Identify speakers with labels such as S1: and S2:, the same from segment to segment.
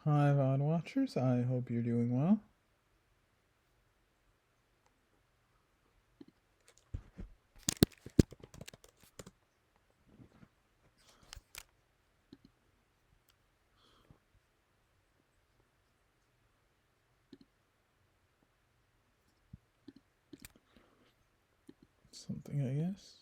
S1: Hi, VOD watchers. I hope you're doing well. Something, I guess.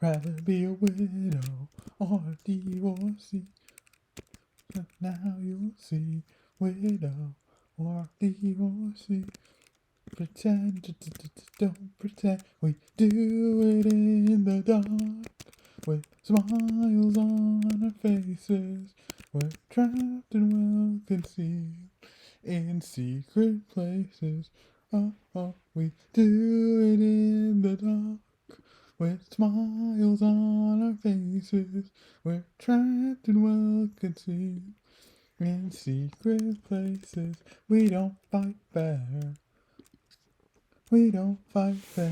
S1: Rather be a widow or a divorcee. Now you'll see, widow or divorcee. Pretend, don't pretend. We do it in the dark with smiles on our faces. We're trapped and well concealed in secret places. Oh, oh, we do it in the dark with smiles on our faces. We're trapped and well concealed in secret places. We don't fight fair. We don't fight fair.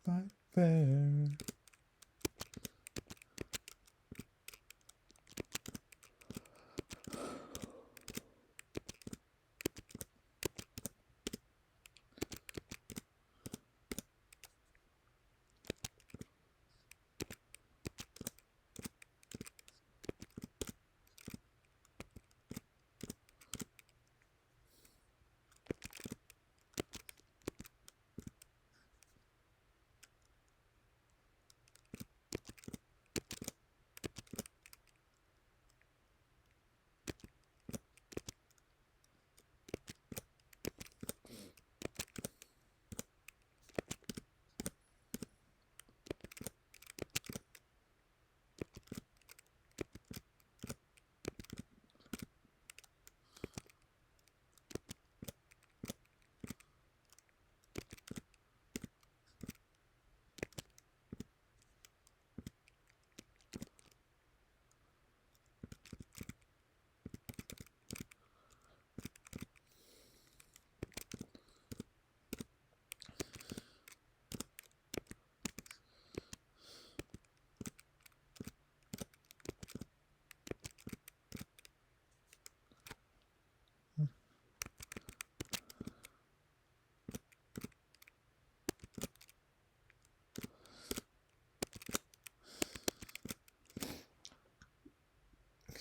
S1: Fight fair.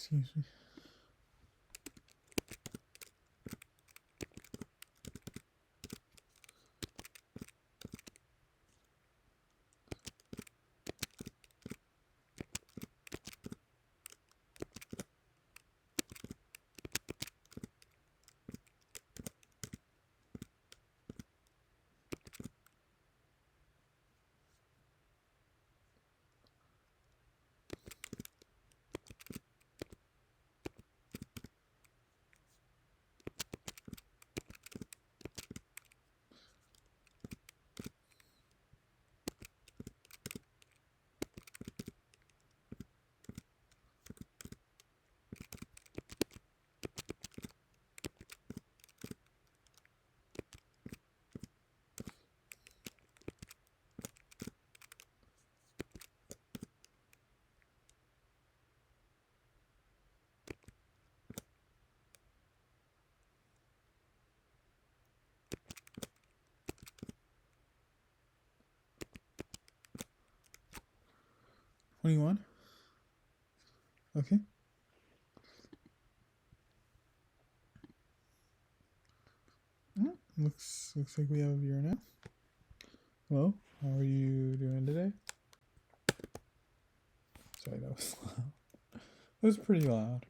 S1: Excuse me. $21. Okay. Looks like we have a viewer now. Hello, how are you doing today? Sorry, that was loud. It was pretty loud.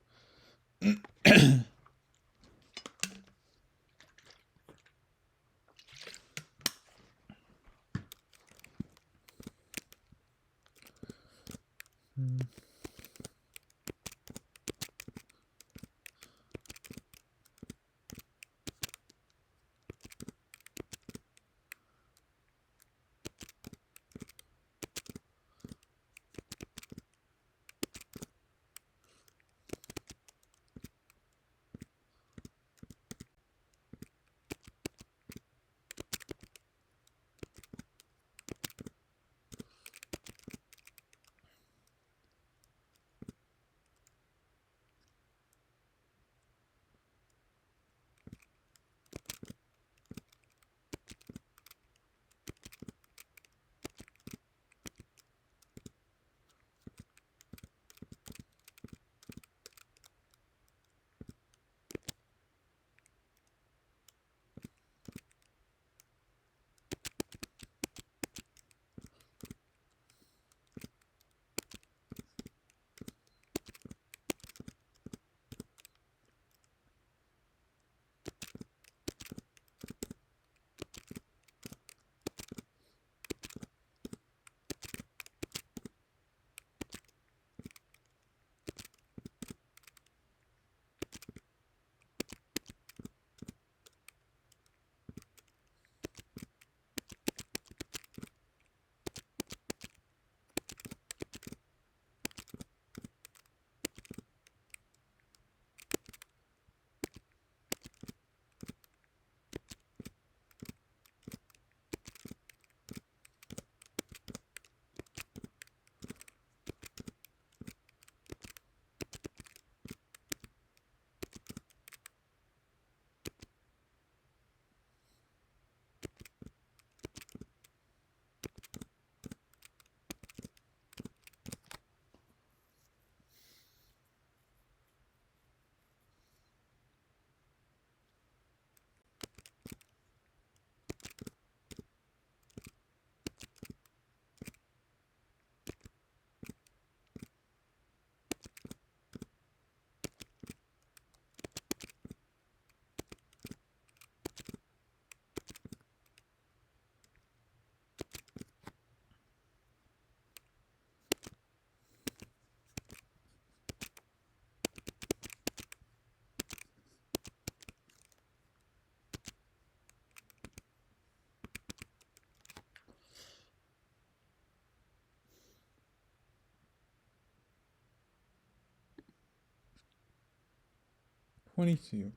S1: $22.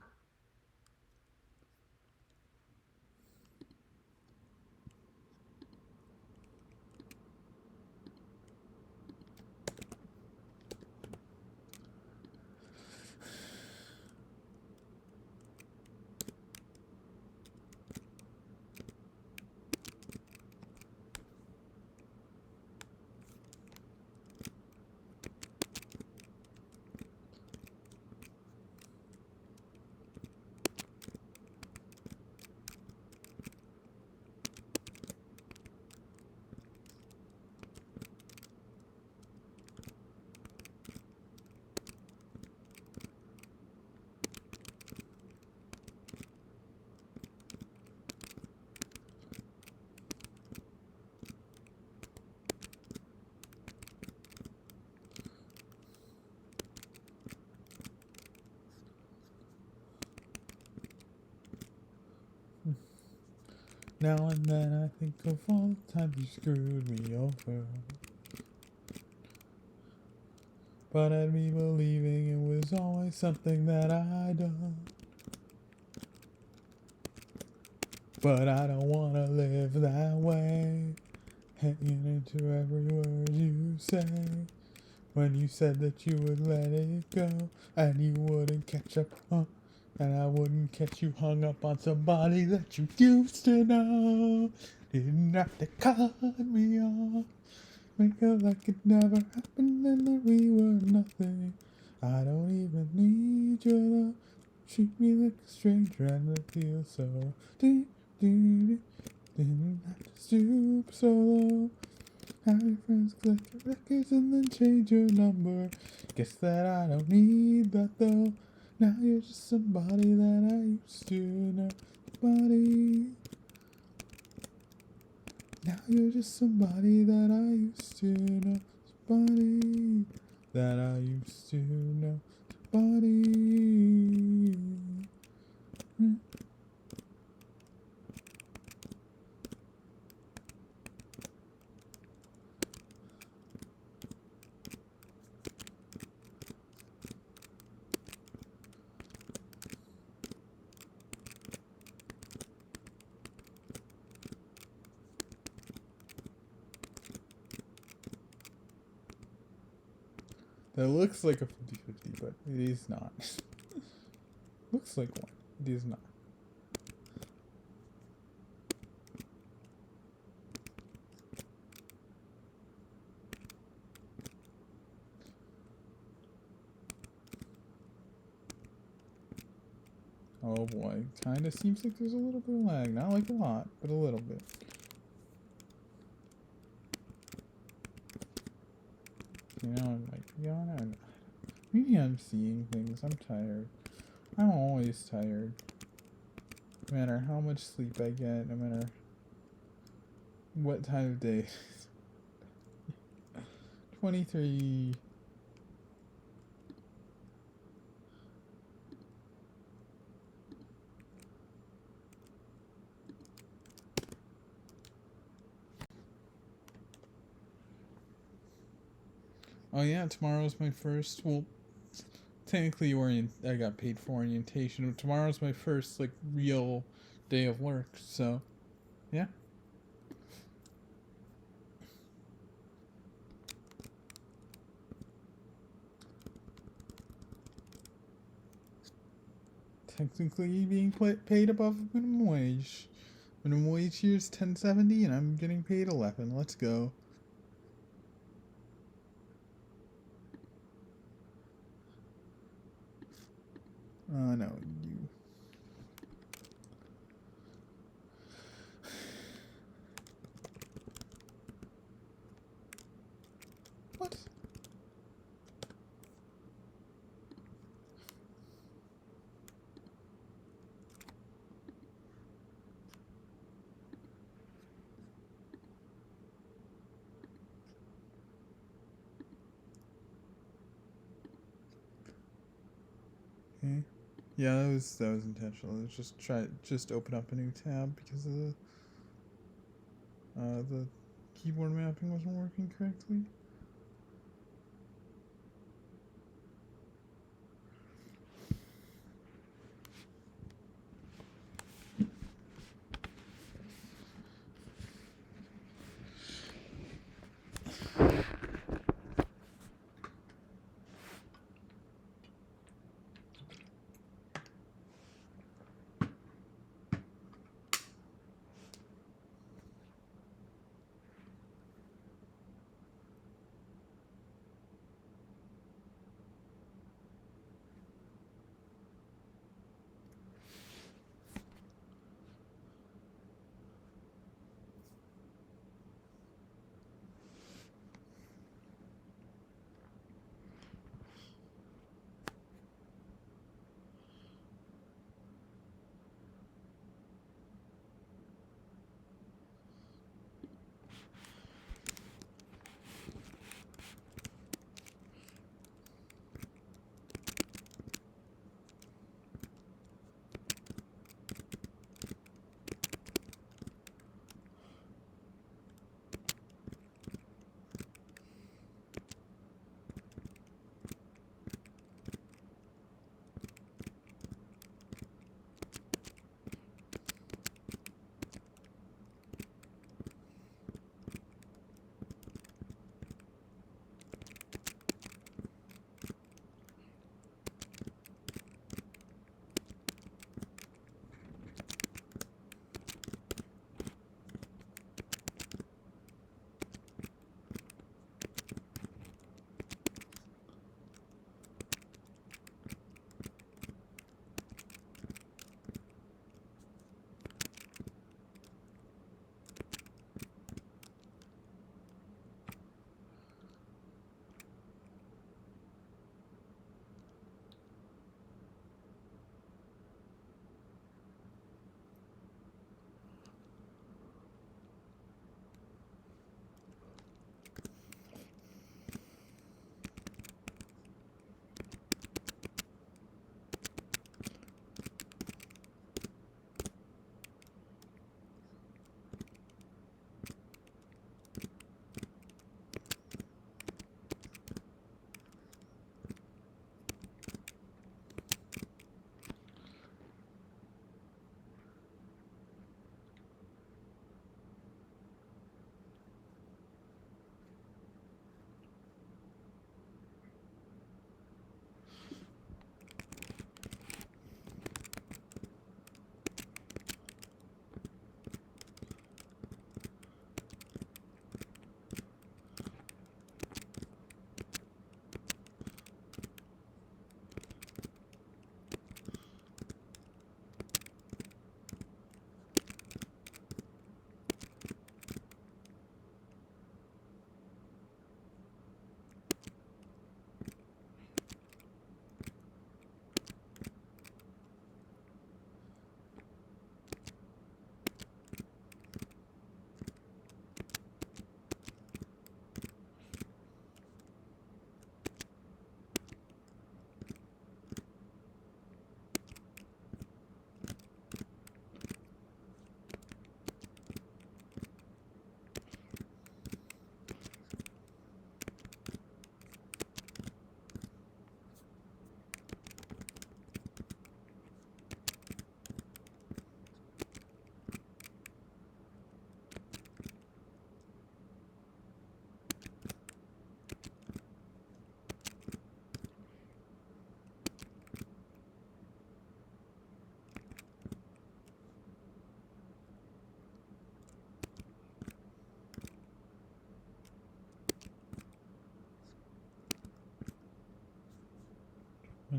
S1: Now and then I think of all the times you screwed me over. But I'd be believing it was always something that I done. But I don't wanna live that way, hanging into every word you say. When you said that you would let it go, and you wouldn't catch up, and I wouldn't catch you hung up on somebody that you used to know. Didn't have to cut me off, make it like it never happened and that we were nothing. I don't even need your love, treat me like a stranger and I feel so deep, deep. Didn't have to stoop so low. Have your friends collect your records and then change your number. Guess that I don't need that though. Now you're just somebody that I used to know. Somebody. Now you're just somebody that I used to know. Somebody that I used to know. Somebody. That looks like a 50-50, but it is not. Looks like one. It is not. Oh boy, kinda seems like there's a little bit of lag. Not like a lot, but a little bit. You know, I might be on. Maybe I'm seeing things. I'm tired. I'm always tired. No matter how much sleep I get, no matter what time of day. 23. Oh yeah, tomorrow's my first, well, technically I got paid for orientation, but tomorrow's my first, like, real day of work, so, yeah. Technically being paid above minimum wage. Minimum wage here is $10.70 and I'm getting paid $11. Let's go. No, you. What? Okay. Yeah, that was intentional. It was just open up a new tab because of the keyboard mapping wasn't working correctly.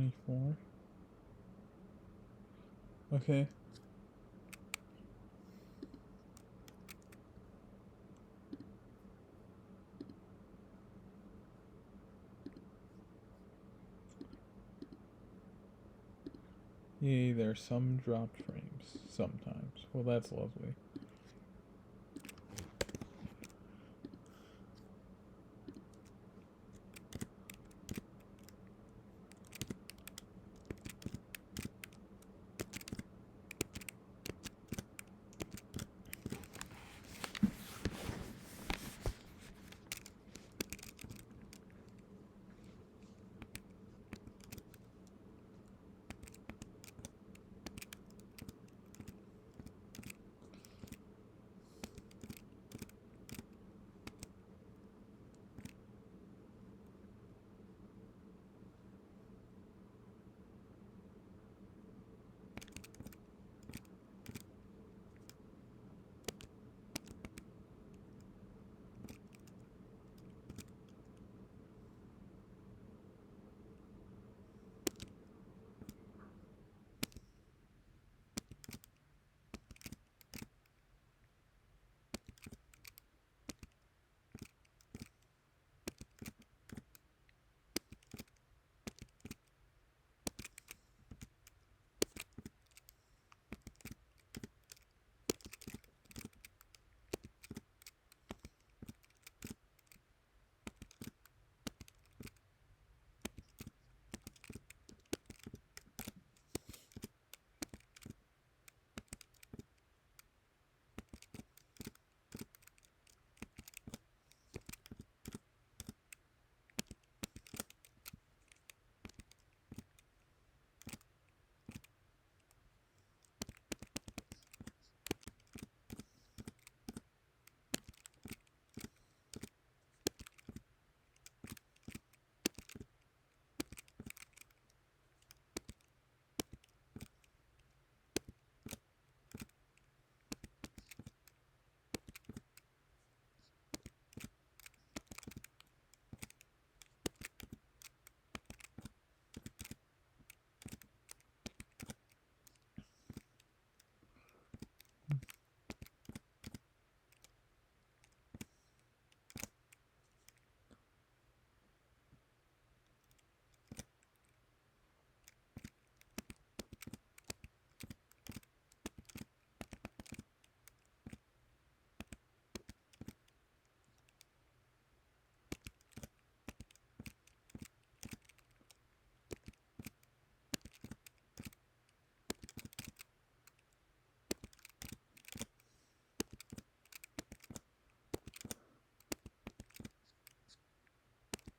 S1: 24. Okay. Yay, there's some dropped frames sometimes. Well, that's lovely.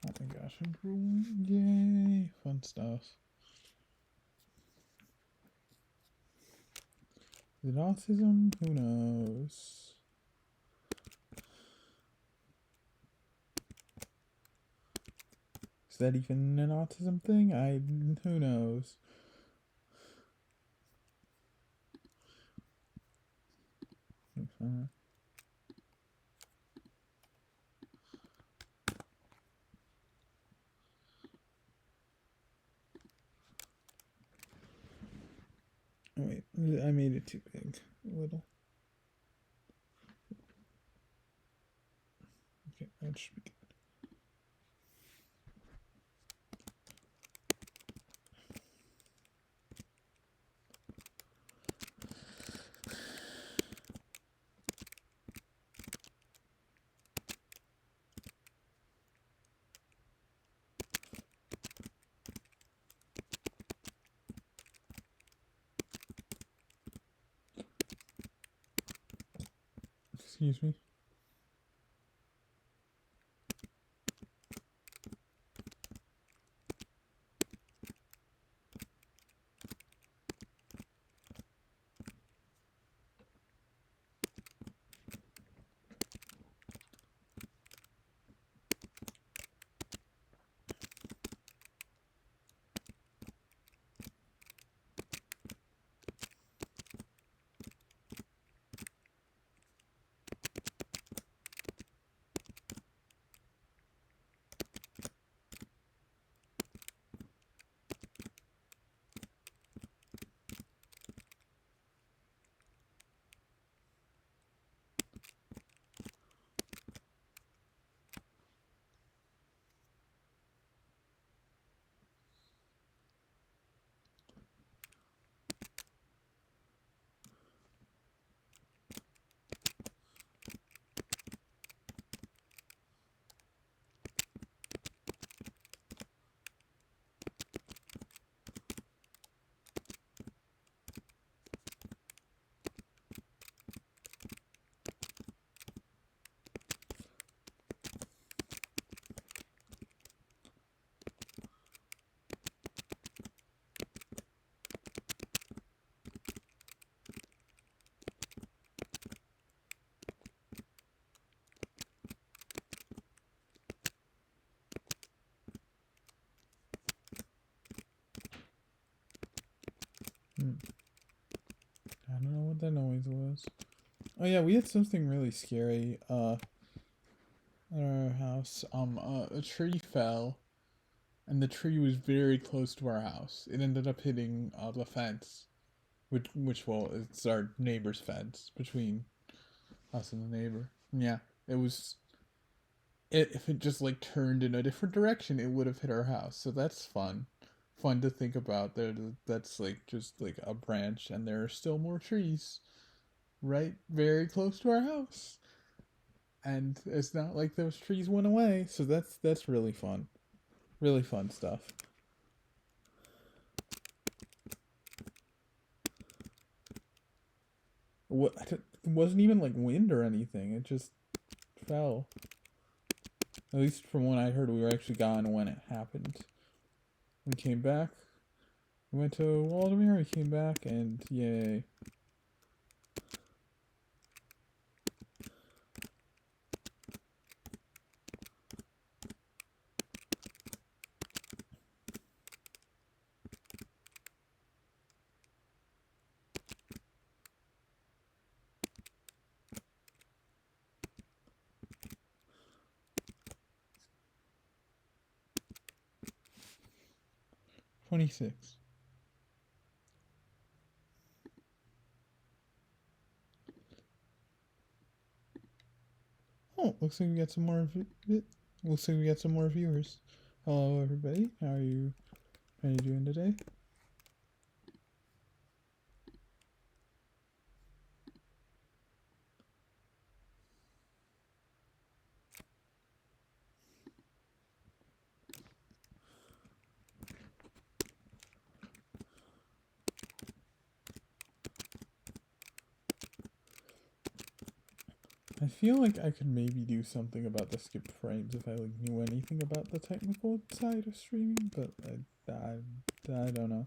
S1: Oh my gosh, I'm drooling. Yay! Fun stuff. Is it autism? Who knows? Is that even an autism thing? Who knows? Oh, wait, I made it too big. A little. Okay, that should be good. Excuse me. that noise was. Oh yeah, we had something really scary at our house. A tree fell, and the tree was very close to our house. It ended up hitting the fence, which well, it's our neighbor's fence between us and the neighbor. Yeah, it was. If it just like turned in a different direction, it would have hit our house. So that's fun to think about. That's like just like a branch, and there are still more trees right very close to our house. And it's not like those trees went away. So that's really fun stuff. What it wasn't even like wind or anything. It just fell. At least from what I heard, we were actually gone when it happened. We came back. We went to Waldemere. We came back, and yay. 26. Oh, looks like we got some more. Looks like we got some more viewers. Hello, everybody. How are you doing today? I feel like I could maybe do something about the skipped frames if I like knew anything about the technical side of streaming, but I don't know.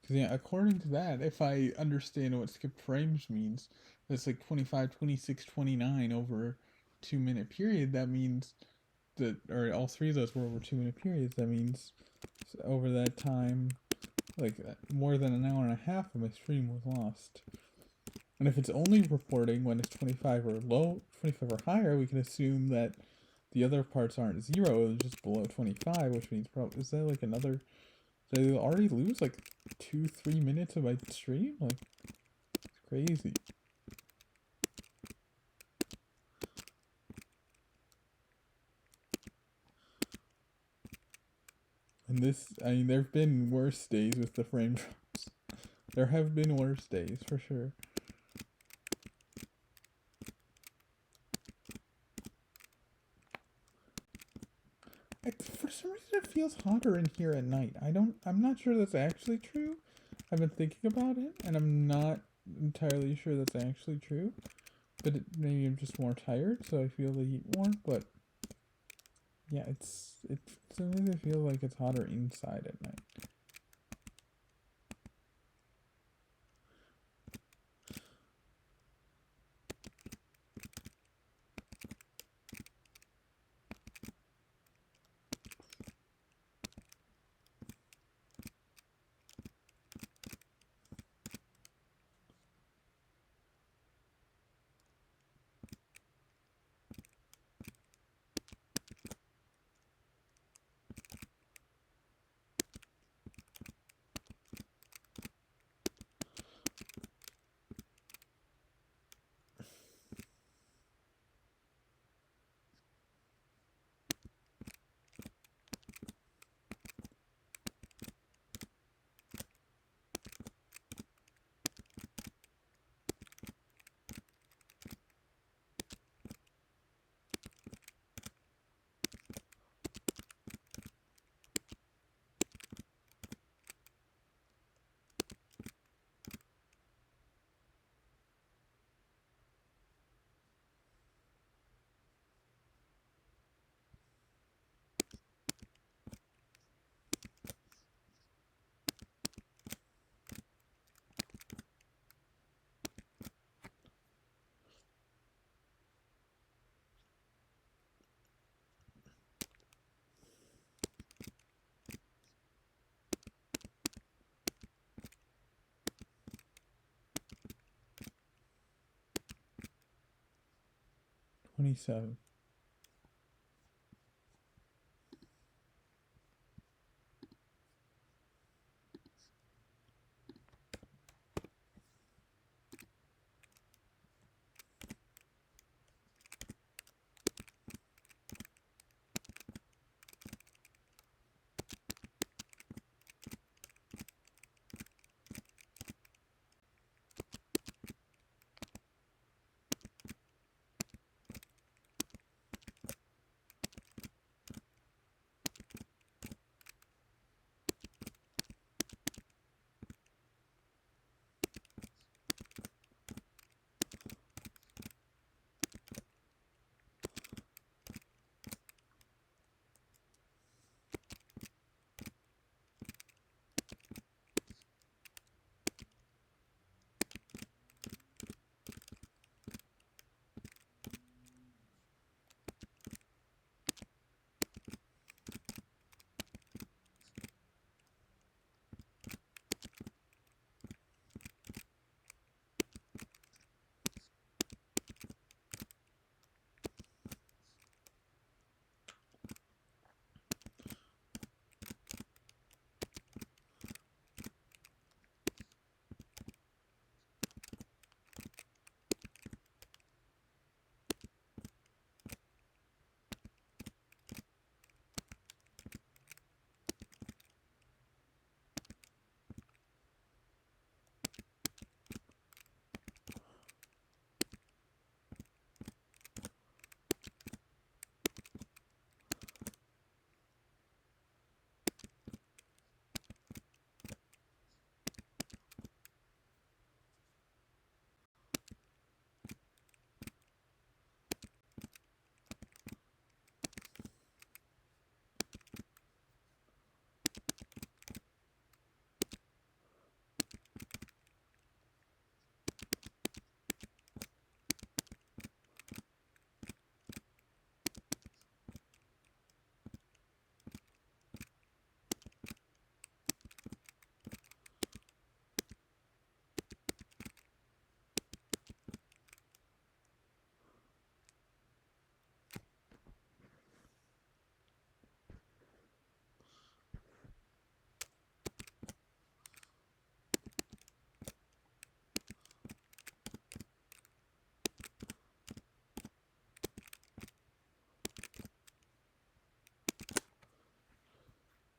S1: Because yeah, according to that, if I understand what skipped frames means, that's like 25, 26, 29 over a 2 minute period. That means that, or all three of those were over 2 minute periods. That means over that time, like more than an hour and a half of my stream was lost. And if it's only reporting when it's 25 or 25 or higher, we can assume that the other parts aren't zero, it's just below 25, which means probably, is that like another, did I already lose like 2-3 minutes of my stream? Like, it's crazy. And this, I mean, there have been worse days with the frame drops. There have been worse days, for sure. For some reason it feels hotter in here at night. I'm not sure that's actually true. I've been thinking about it, and I'm not entirely sure that's actually true. But maybe I'm just more tired, so I feel the heat more. But yeah, it's sometimes I feel like it's hotter inside at night. 27.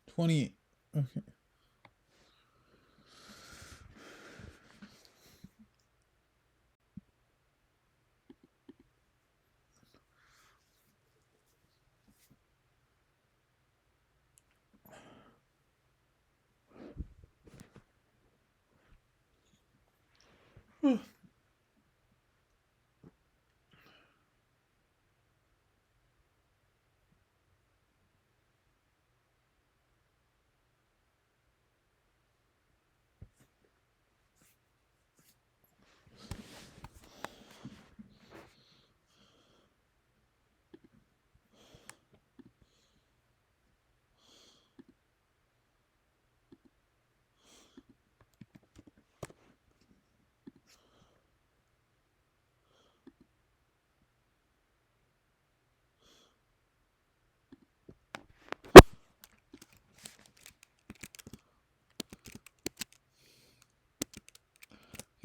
S1: $28. Okay.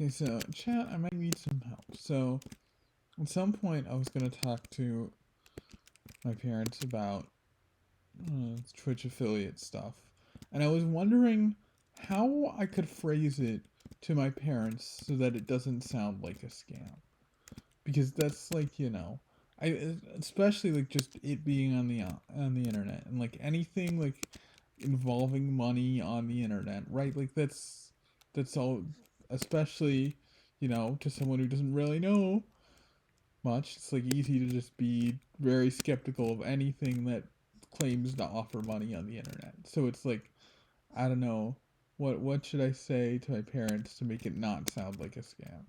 S1: Okay, so chat, I might need some help. So, at some point, I was gonna talk to my parents about Twitch affiliate stuff, and I was wondering how I could phrase it to my parents so that it doesn't sound like a scam. Because that's like, I especially like just it being on the internet and like anything like involving money on the internet, right? Like that's all, especially to someone who doesn't really know much. It's like easy to just be very skeptical of anything that claims to offer money on the internet. So it's like, I don't know, what should I say to my parents to make it not sound like a scam?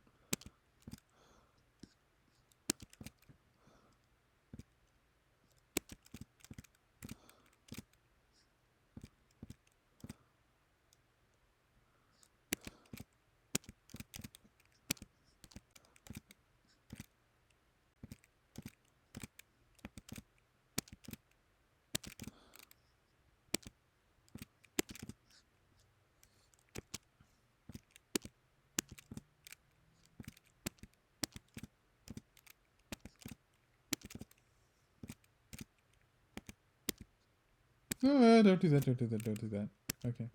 S1: No, don't do that. Don't do that. Don't do that. Okay.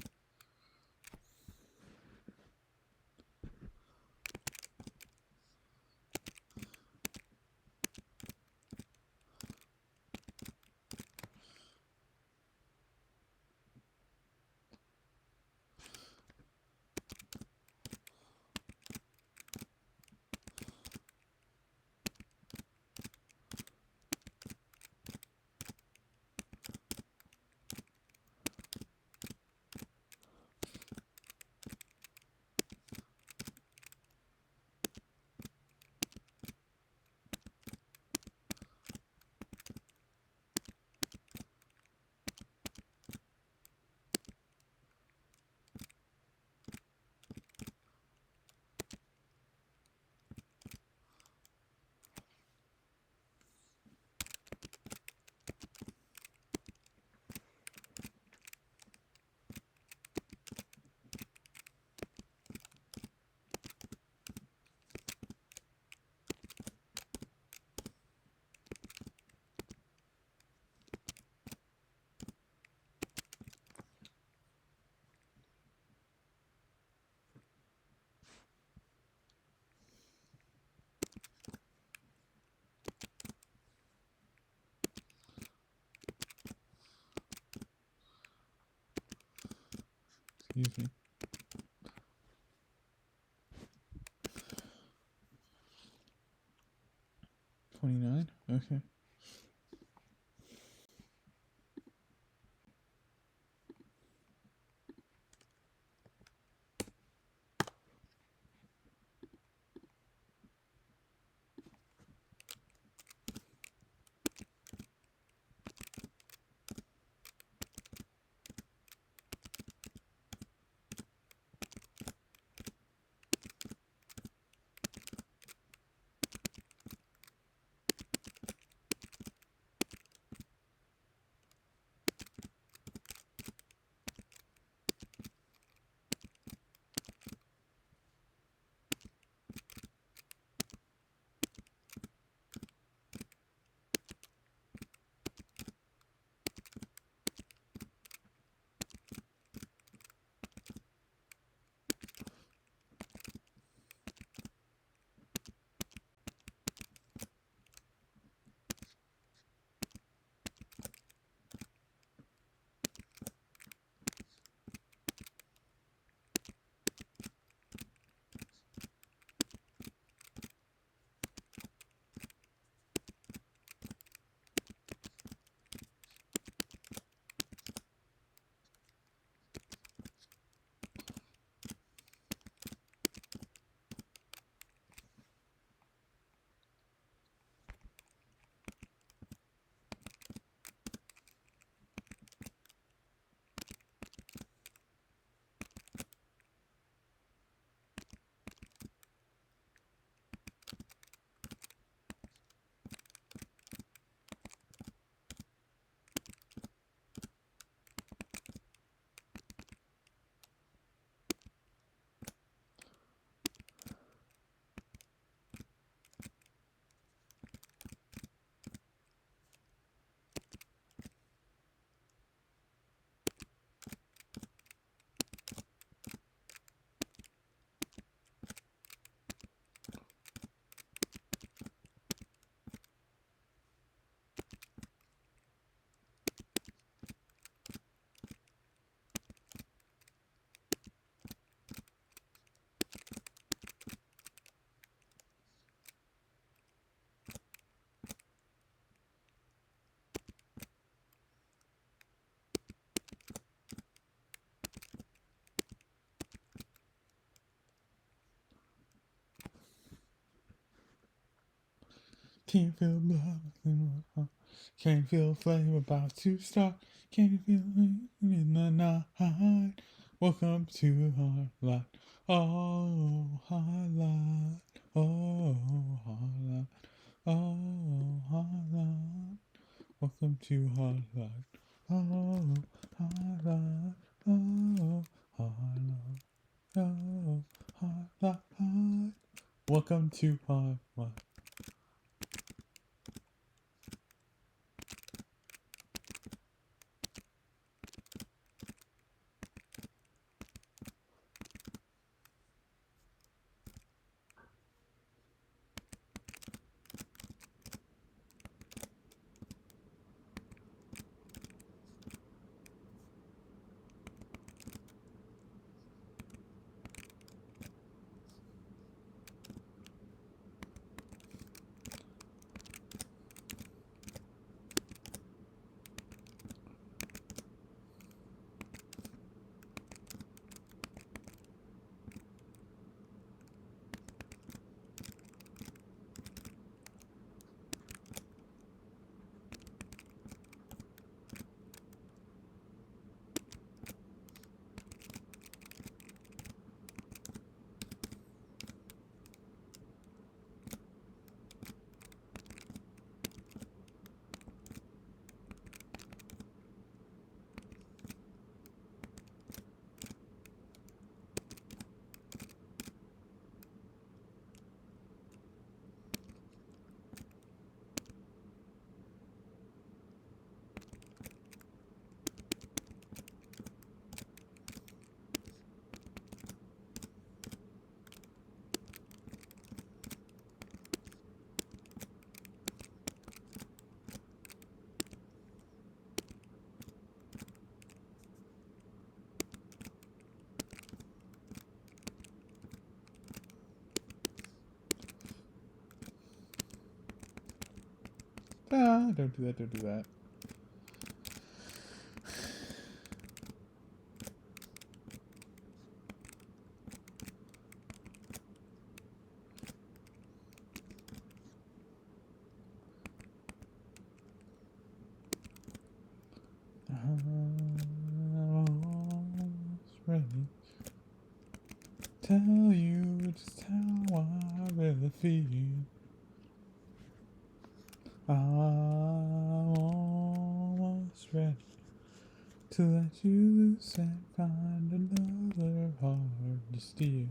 S1: Excuse me. 29. Okay. Can't feel blood in my heart. Can't feel flame about to start. Can you feel it in the night? Welcome to Hard Light. Oh, Hard Light. Oh, Hard Light. Oh, Hard Light. Welcome to Hard Light. Oh, Hard Light. Oh, Hard Light. Oh, Hard Light. Welcome to Hard Light. Ah, don't do that, don't do that. Ready tell you just how I really feel. I'm almost ready to let you loose and find another heart to steal.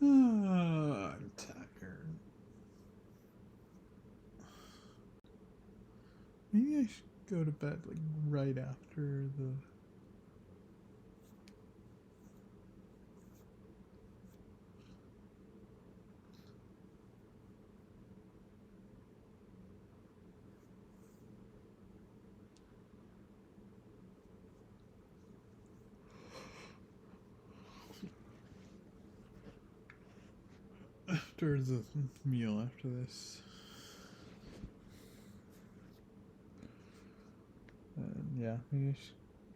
S1: I'm tired. Maybe I should go to bed like right after the. After the meal after this. Yeah, maybe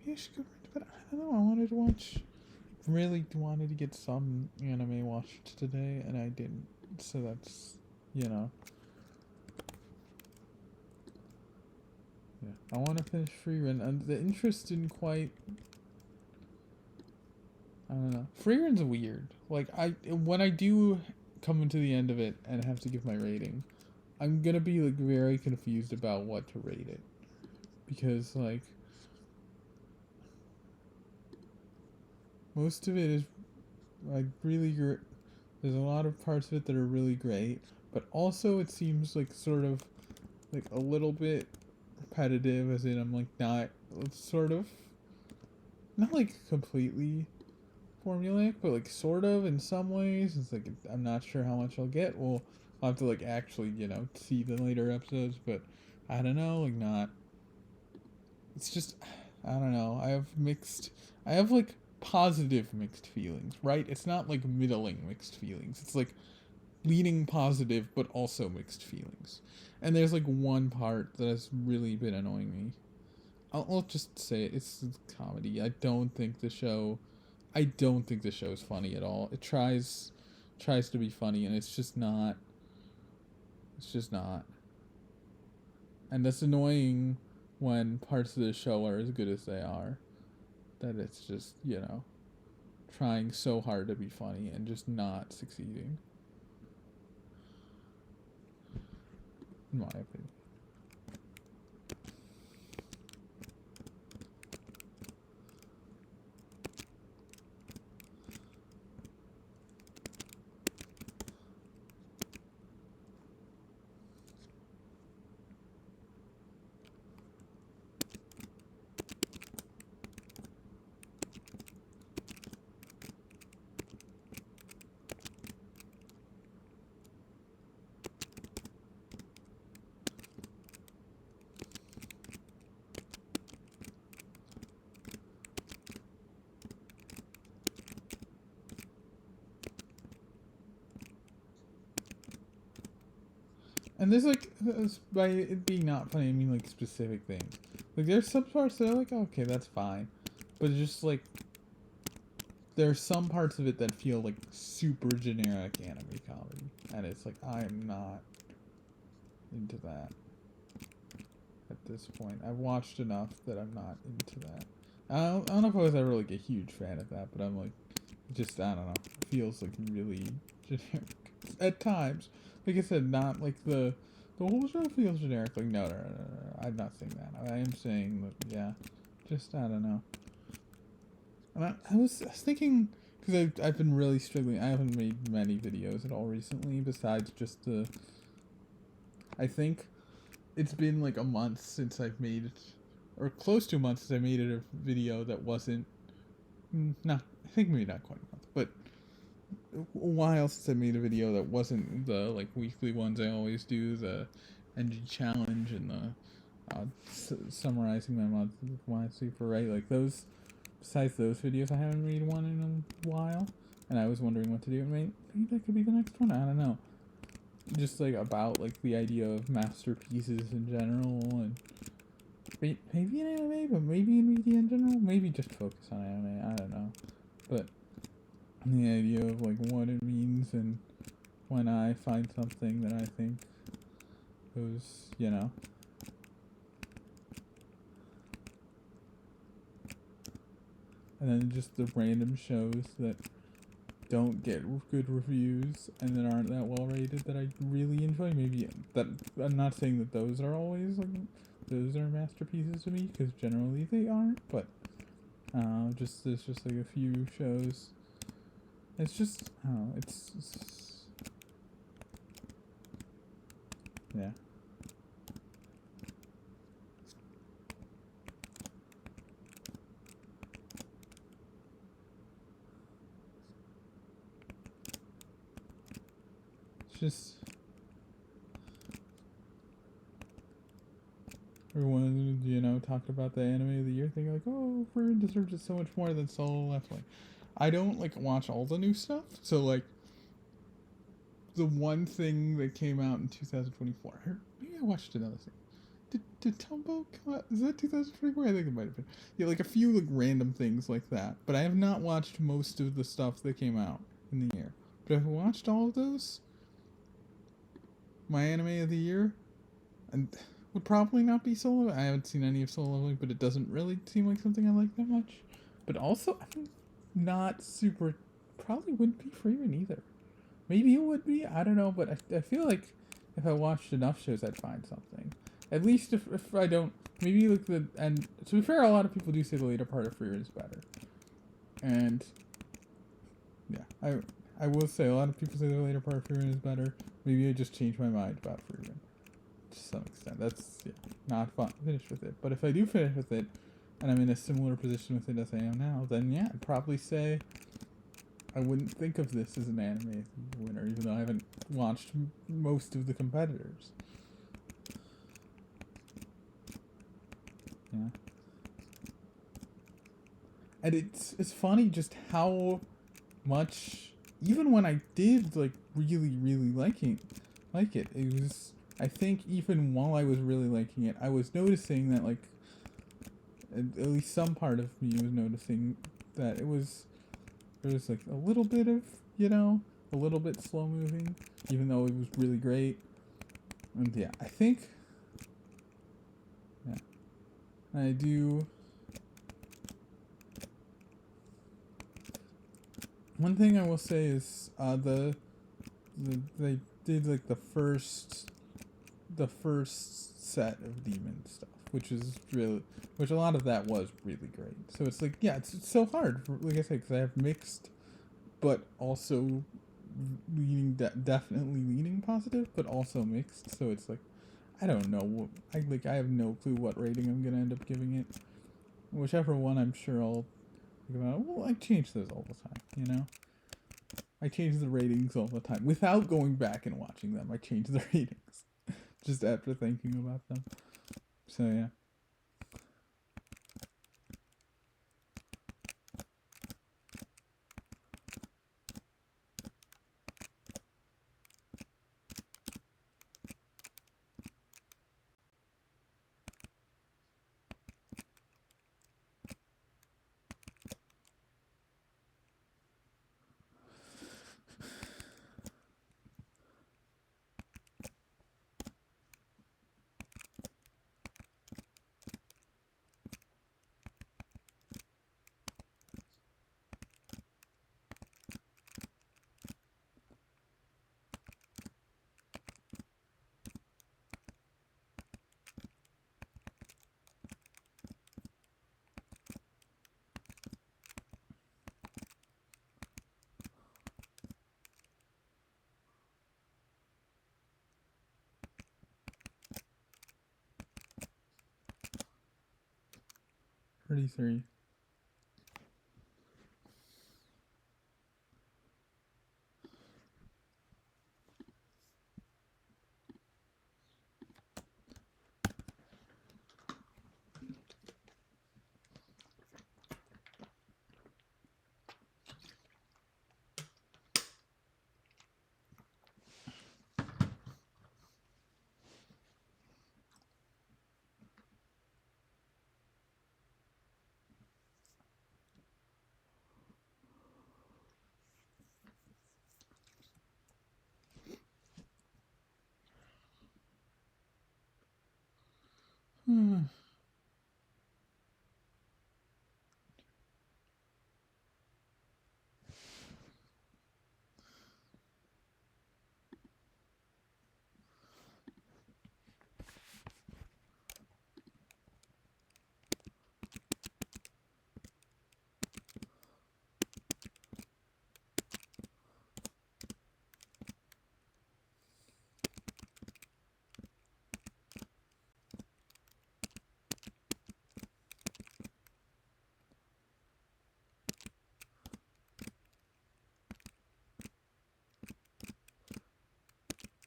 S1: I should go right to bed. I don't know. I wanted to watch. Really wanted to get some anime watched today, and I didn't. So that's, you know. Yeah, I want to finish Free Run, and the interest didn't quite. I don't know. Free Run's weird. Like when I do come into the end of it and have to give my rating, I'm gonna be like very confused about what to rate it, because like most of it is like really great. There's a lot of parts of it that are really great, but also it seems like sort of like a little bit repetitive, as in I'm like not sort of not like completely formulaic, but like sort of in some ways. It's like I'm not sure how much I'll get. Well, I'll have to like actually see the later episodes, but I don't know, like not. It's just I don't know. I have like positive mixed feelings, right? It's not like middling mixed feelings. It's like leaning positive, but also mixed feelings. And there's like one part that has really been annoying me. I'll just say it. It's comedy. I don't think the show's funny at all. It tries to be funny, and it's just not. It's just not. And that's annoying when parts of the show are as good as they are. That it's just, trying so hard to be funny and just not succeeding, in my opinion. And there's like, by it being not funny, I mean like specific things. Like there's some parts that are like, okay, that's fine, but it's just like there's some parts of it that feel like super generic anime comedy, and it's like I'm not into that at this point. I've watched enough that I'm not into that. I don't know if I was ever like a huge fan of that, but I'm like, just I don't know, it feels like really generic at times. Like I said, not like the whole show feels generic. Like no. I'm not saying that. I am saying that yeah, just I don't know. And I was thinking, because I've been really struggling. I haven't made many videos at all recently, besides just the. I think it's been like a month since I've made, or close to a month since I made a video that wasn't. Not, I think maybe not quite a month, but a while since I made a video that wasn't the like weekly ones I always do, the NG challenge and the summarizing my month with Minesweeper, right? Like those. Besides those videos, I haven't made one in a while, and I was wondering what to do. Maybe that could be the next one. I don't know. Just like about like the idea of masterpieces in general, and maybe in anime, but maybe in media in general. Maybe just focus on anime. I don't know, but the idea of like what it means and when I find something that I think goes, and then just the random shows that don't get good reviews and that aren't that well rated that I really enjoy. Maybe that I'm not saying that those are always like those are masterpieces to me, because generally they aren't. But just there's just like a few shows. It's just I don't know. It's yeah. It's just everyone, talked about the anime of the year thing, like, oh, Frieren deserves it so much more than Solo Leveling. I don't like watch all the new stuff, so like the one thing that came out in 2024, or maybe I watched another thing. Did Tombo come out? Is that 2024? I think it might have been. Yeah, like a few like random things like that. But I have not watched most of the stuff that came out in the year. But I've watched all of those. My anime of the year, and would probably not be Solo. I haven't seen any of Solo Leveling, but it doesn't really seem like something I like that much. But also, I'm not super. Probably wouldn't be Frieren either. Maybe it would be. I don't know, but I feel like if I watched enough shows, I'd find something. At least if I don't, maybe like and to be fair, a lot of people do say the later part of Frieren is better. And yeah, I will say a lot of people say the later part of Frieren is better. Maybe I just changed my mind about Frieren to some extent. That's not fun. Finish with it. But if I do finish with it, and I'm in a similar position with it as I am now, then yeah, I'd probably say I wouldn't think of this as an anime winner, even though I haven't watched most of the competitors. Yeah, and it's funny just how much, even when I did like really like it, it was, I think even while I was really liking it, I was noticing that like at least some part of me was noticing that there was like a little bit of a little bit slow moving, even though it was really great. And yeah, I think yeah, I do. One thing I will say is they did like the first set of demon stuff, which a lot of that was really great. So it's like it's so hard, like I said, because I have mixed, but also definitely leaning positive, but also mixed. So it's like I don't know. I have no clue what rating I'm gonna end up giving it. Whichever one, I'm sure I'll think about. Well, I change those all the time. I change the ratings all the time without going back and watching them. I change the ratings just after thinking about them. So yeah. 33.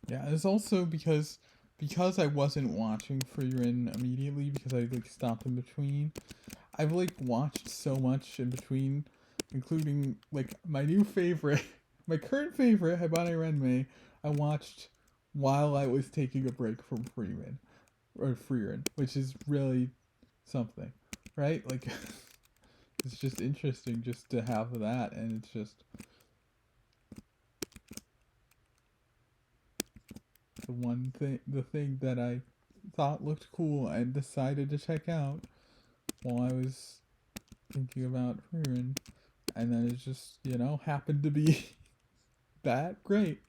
S1: Yeah, it's also because I wasn't watching Freerun immediately because I like stopped in between. I've like watched so much in between, including like my new favorite, my current favorite, Habane Renmei. I watched while I was taking a break from Freerun, which is really something, right? Like it's just interesting just to have that, and it's just the thing that I thought looked cool and decided to check out while I was thinking about Freerun, and then it just happened to be that great.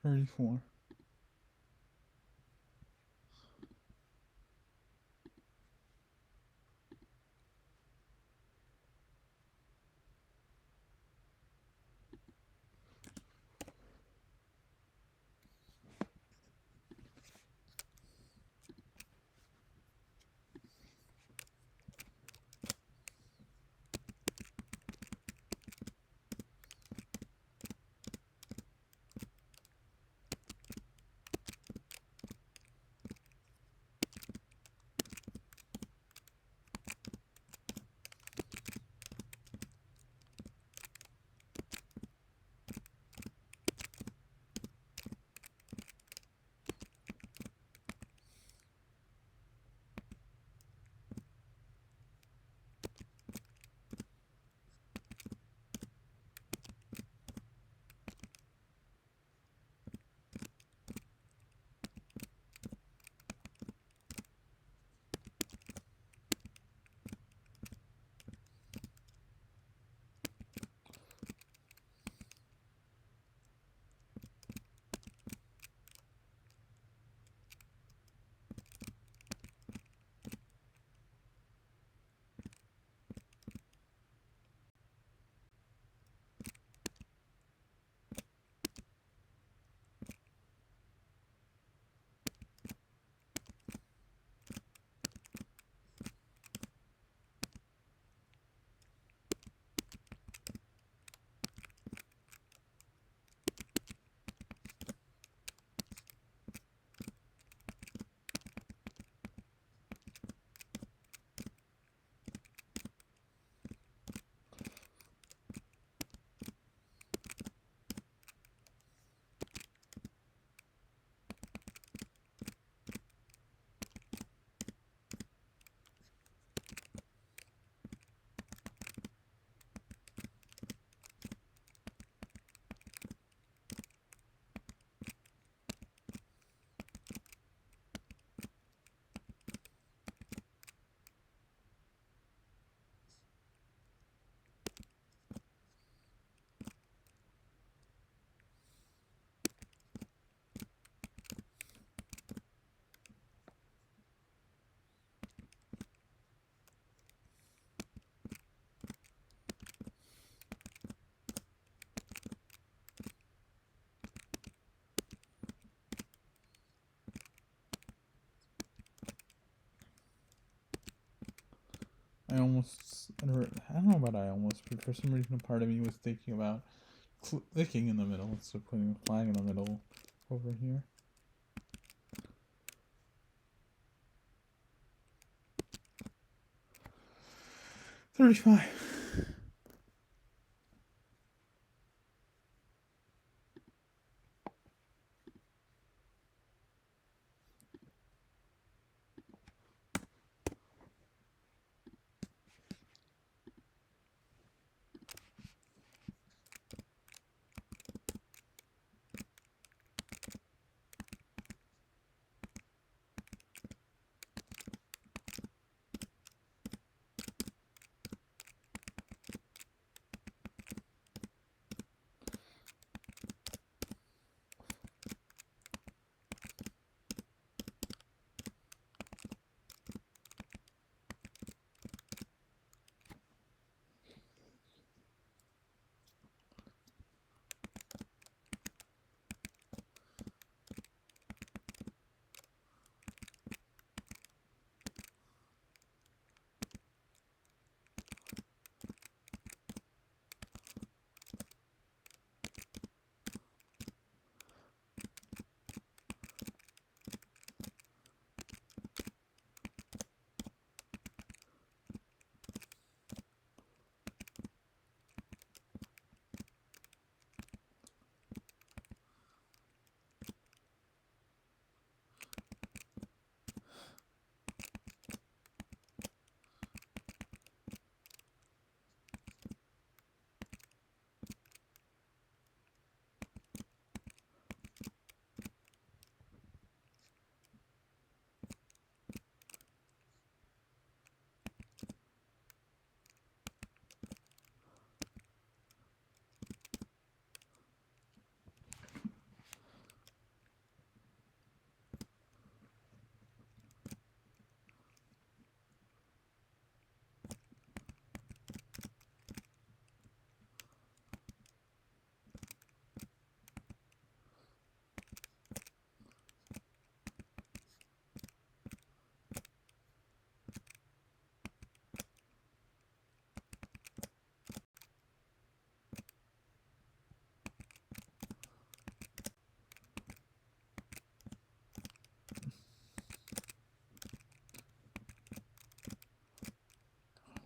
S1: $34. I don't know about I almost, but for some reason a part of me was thinking about clicking in the middle instead of putting a flag in the middle over here. $35.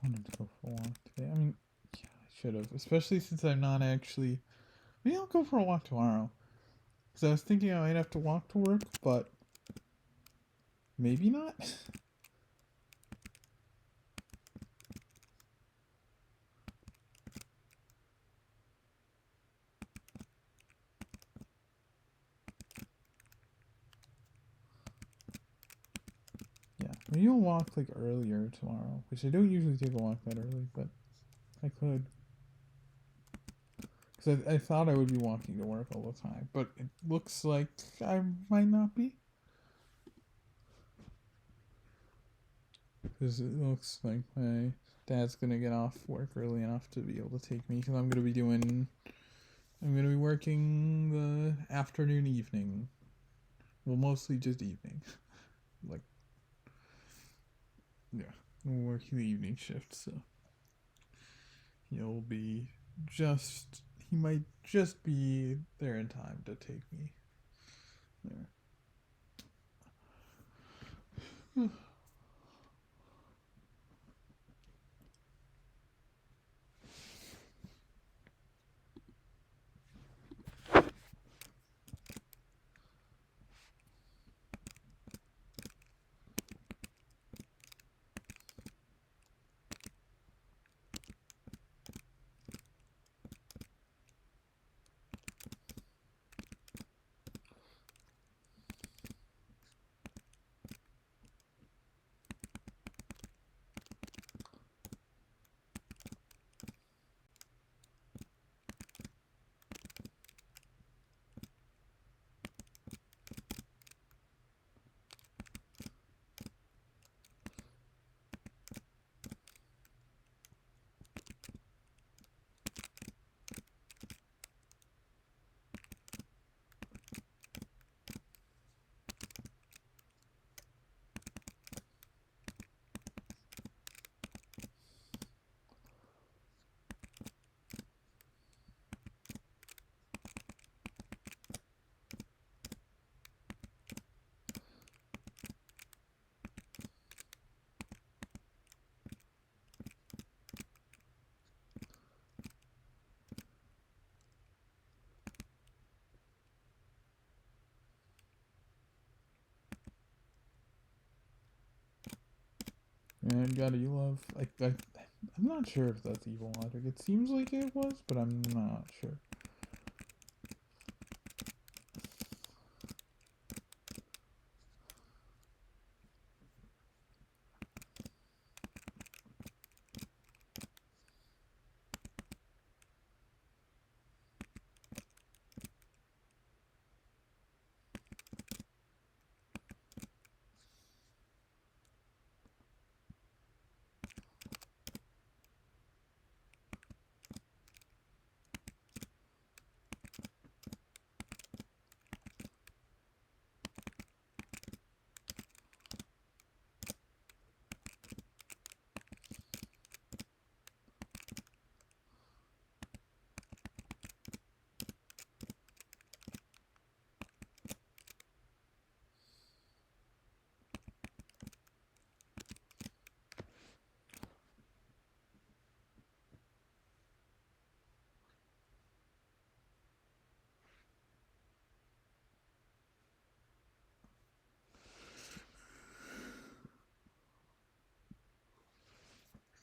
S1: I wanted to go for a walk today. I mean, yeah, I should have. Especially since I'm not actually. Maybe I'll go for a walk tomorrow. Because I was thinking I might have to walk to work, but maybe not. Yeah, maybe I'll walk like earlier tomorrow, which I don't usually take a walk that early, but I could. Because I thought I would be walking to work all the time, but it looks like I might not be. Because it looks like my dad's gonna get off work early enough to be able to take me. Because I'm gonna be working the afternoon, evening. Well, mostly just evening. Like, yeah, I'm working the evening shift, so he'll be just. He might just be there in time to take me there. And God, you love. I'm not sure if that's evil logic. It seems like it was, but I'm not sure.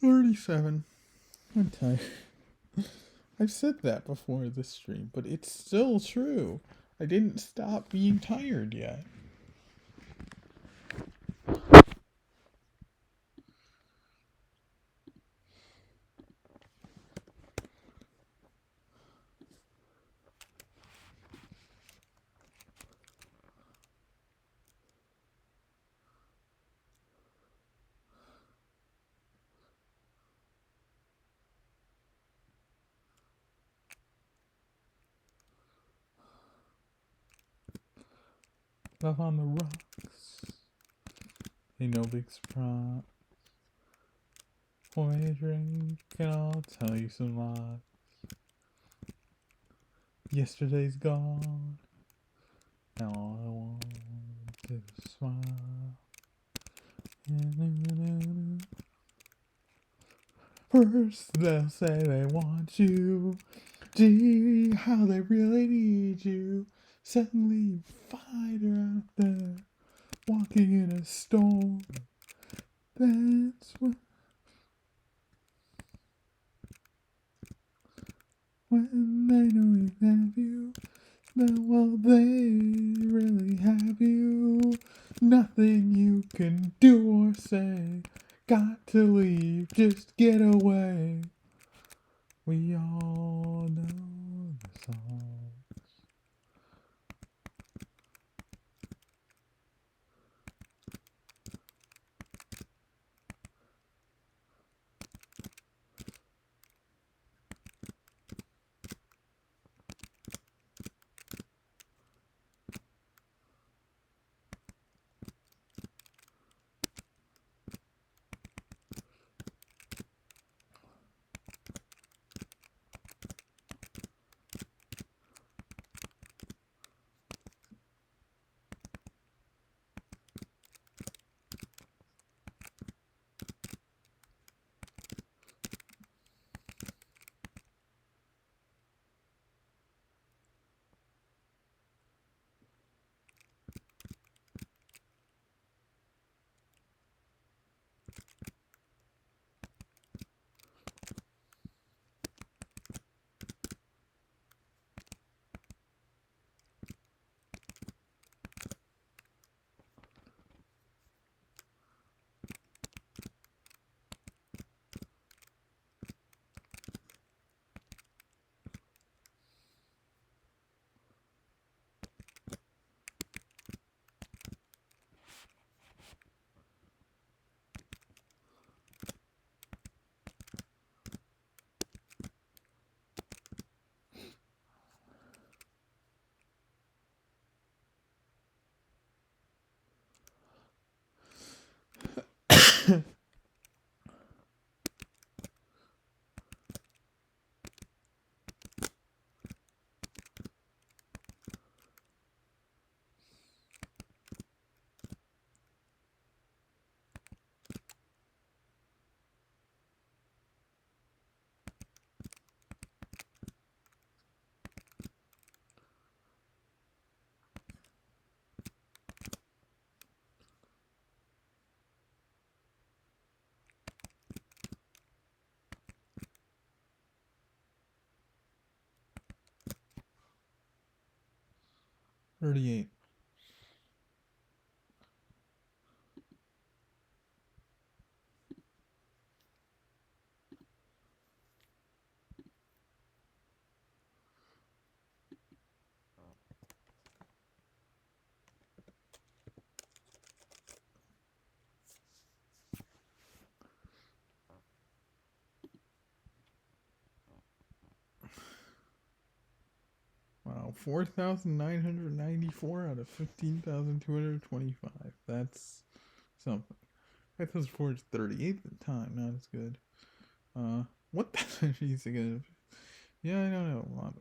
S1: $37. I'm tired. I've said that before this stream, but it's still true. I didn't stop being tired yet. Love on the rocks. Ain't no big surprise. Pour me a drink and I'll tell you some lies. Yesterday's gone. Now all I want is a smile. First they'll say they want you. Gee, how they really need you. Suddenly you find her out there, walking in a storm. That's when they know you have you. Now, well, they really have you. Nothing you can do or say. Got to leave, just get away. We all know the song. 38. Wow, 4,994 out of 15,225. That's something. I thought Forge was 38 at the time, not as good. What percentage again? Yeah, I don't know a lot.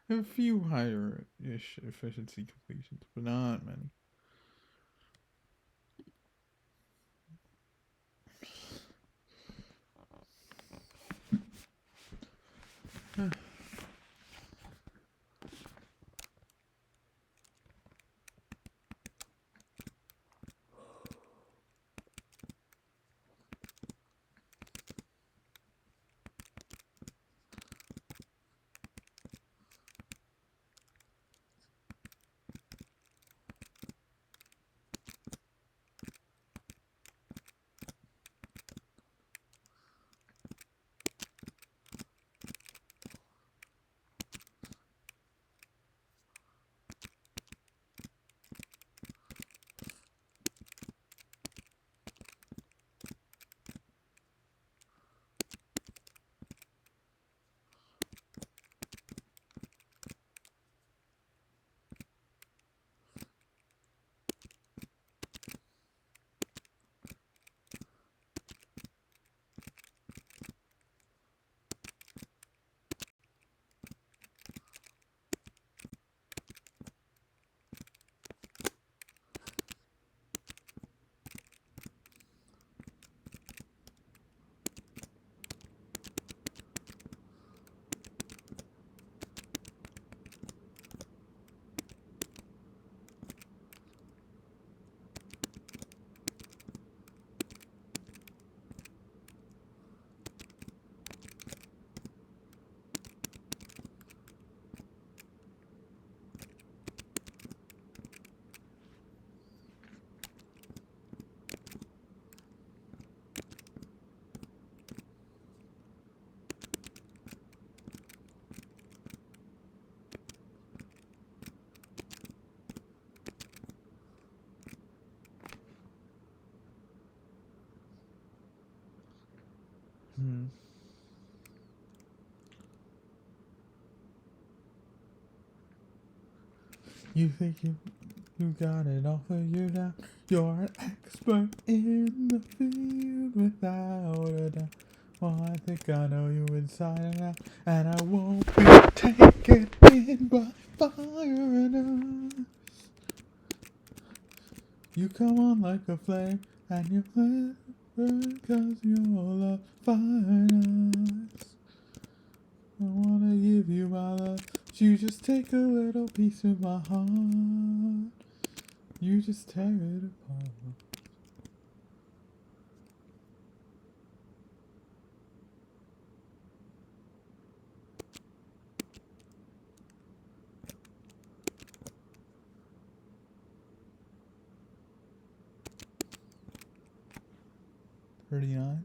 S1: I have a few higher-ish efficiency completions, but not many. Hmm. You think you got it all figured out? You're an expert in the field without a doubt. Well, I think I know you inside and out, and I won't be taken in by fire and ice. You come on like a flame, and you burn 'cause you're love, fire and ice. I wanna give you my love, you just take a little piece of my heart. You just tear it apart. $39.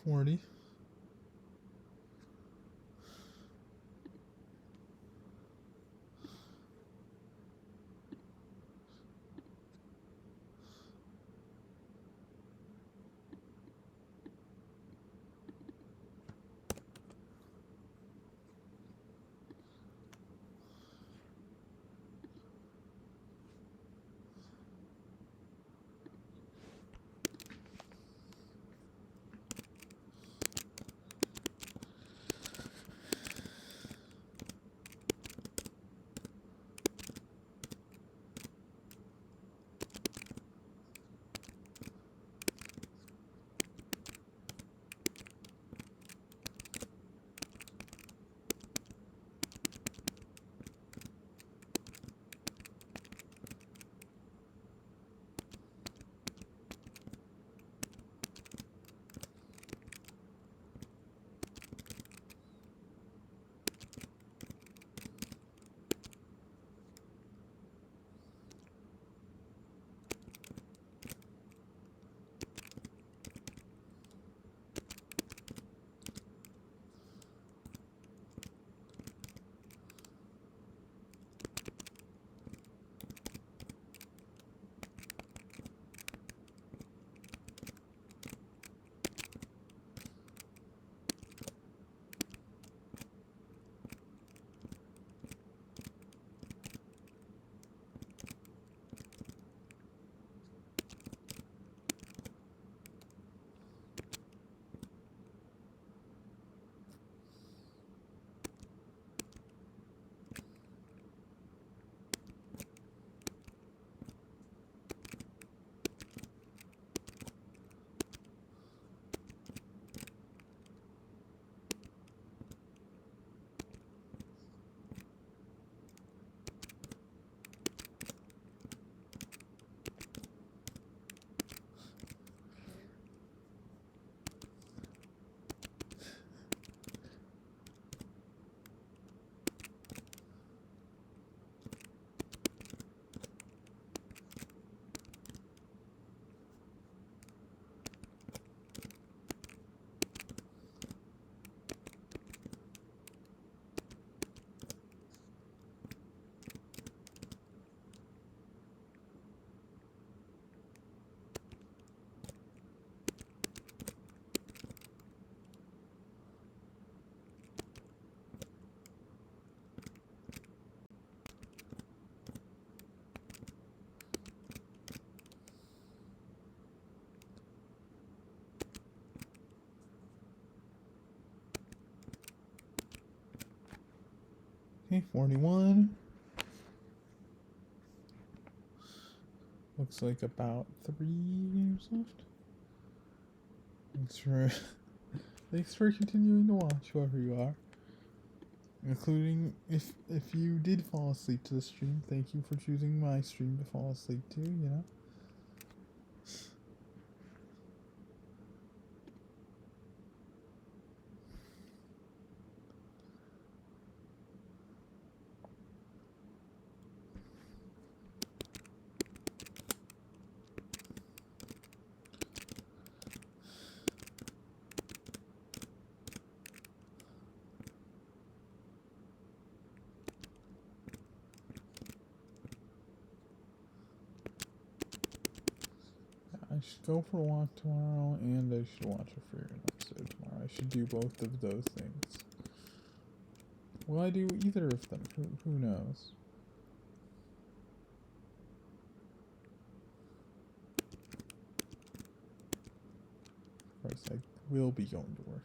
S1: 40. Okay, 41. Looks like about 3 years left. Thanks for continuing to watch, whoever you are. Including if you did fall asleep to the stream, thank you for choosing my stream to fall asleep to, you know? I should go for a walk tomorrow, and I should watch a Fear episode tomorrow. I should do both of those things. Will I do either of them? Who knows? Of course, I will be going to work.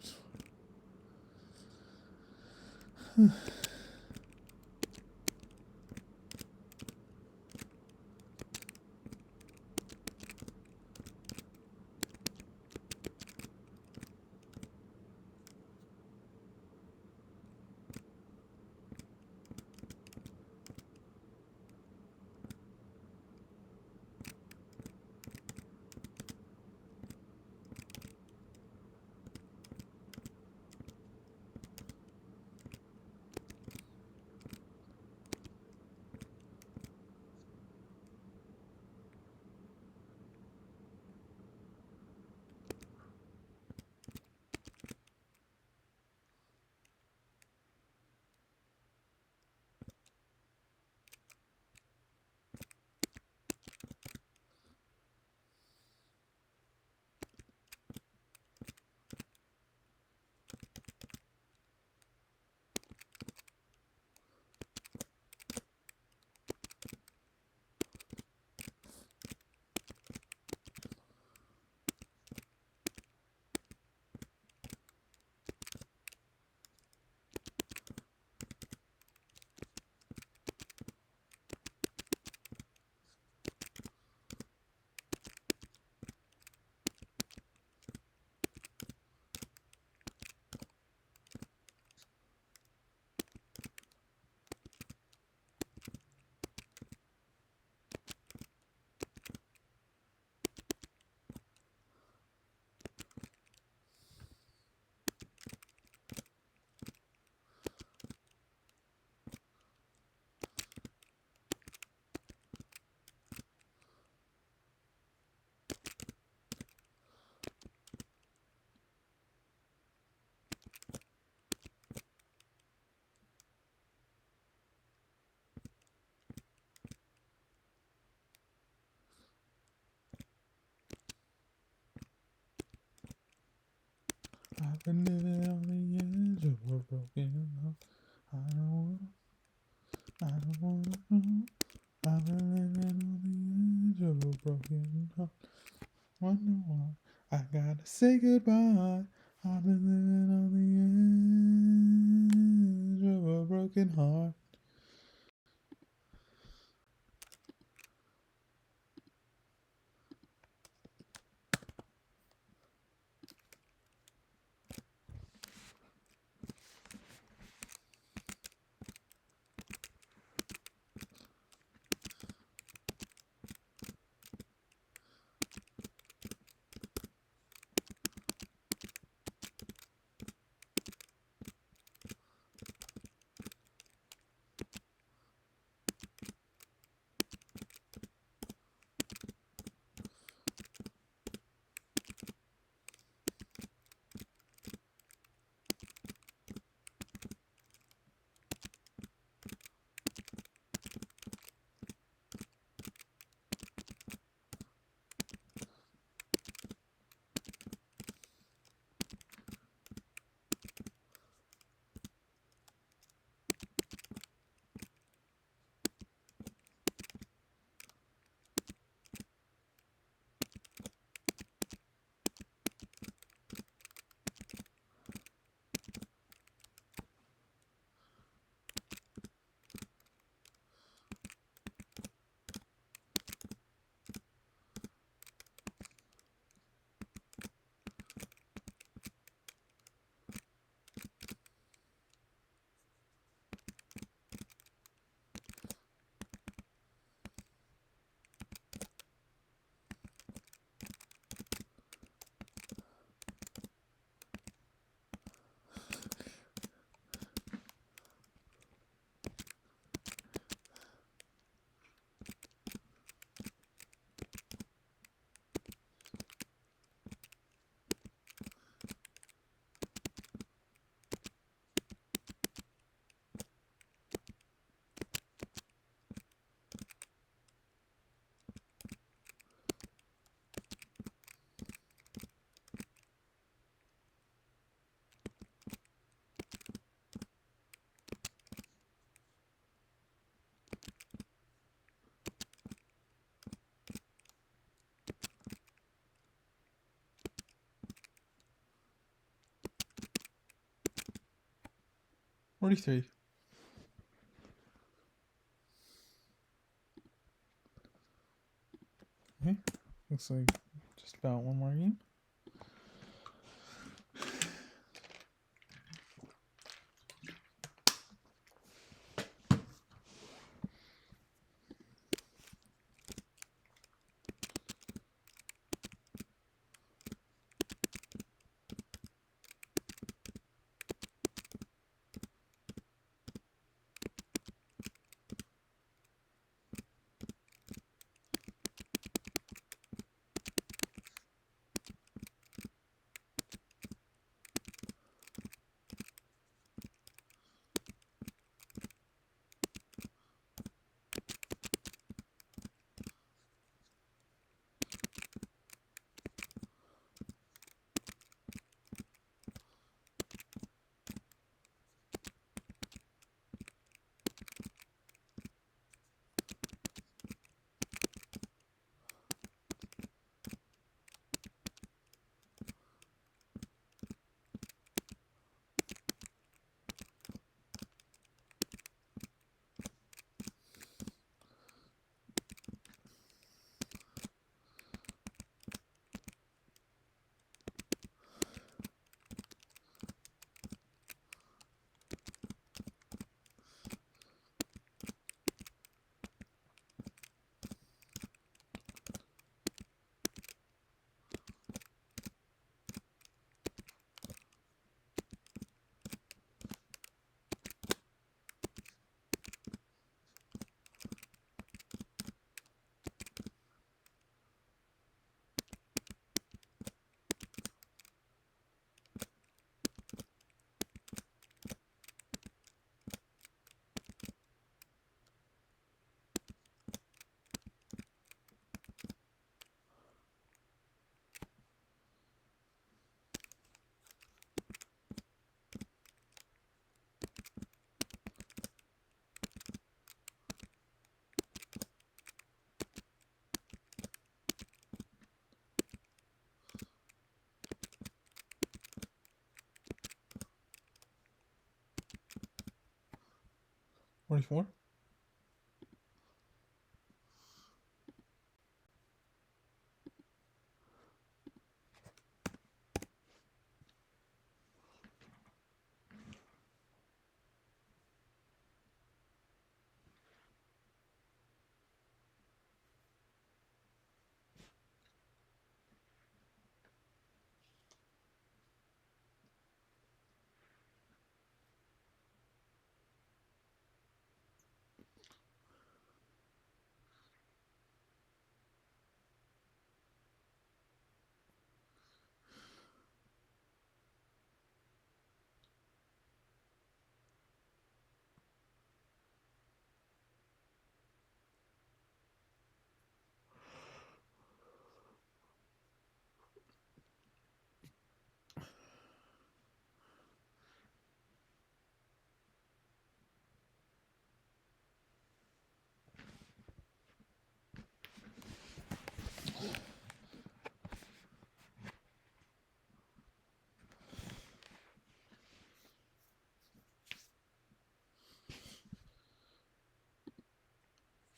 S1: I've been living on the edge of a broken heart. I don't wanna know. I've been living on the edge of a broken heart. Wonder why I gotta say goodbye. I've been living on the edge of a broken heart. $43. Okay, looks like just about one more game. 44.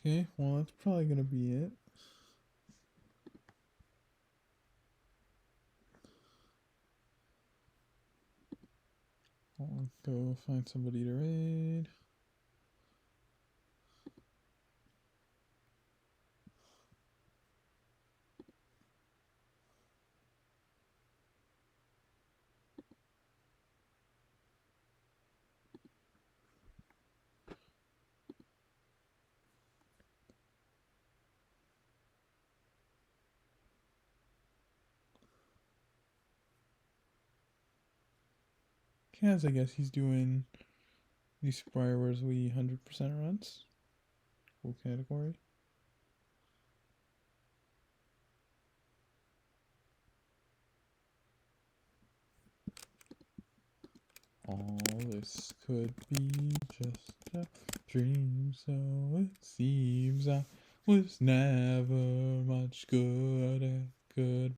S1: Okay, well, that's probably going to be it. I'll go find somebody to raid. Kaz, I guess he's doing these Spirewars we 100% runs. Cool category. All this could be just a dream, so it seems I was never much good at good.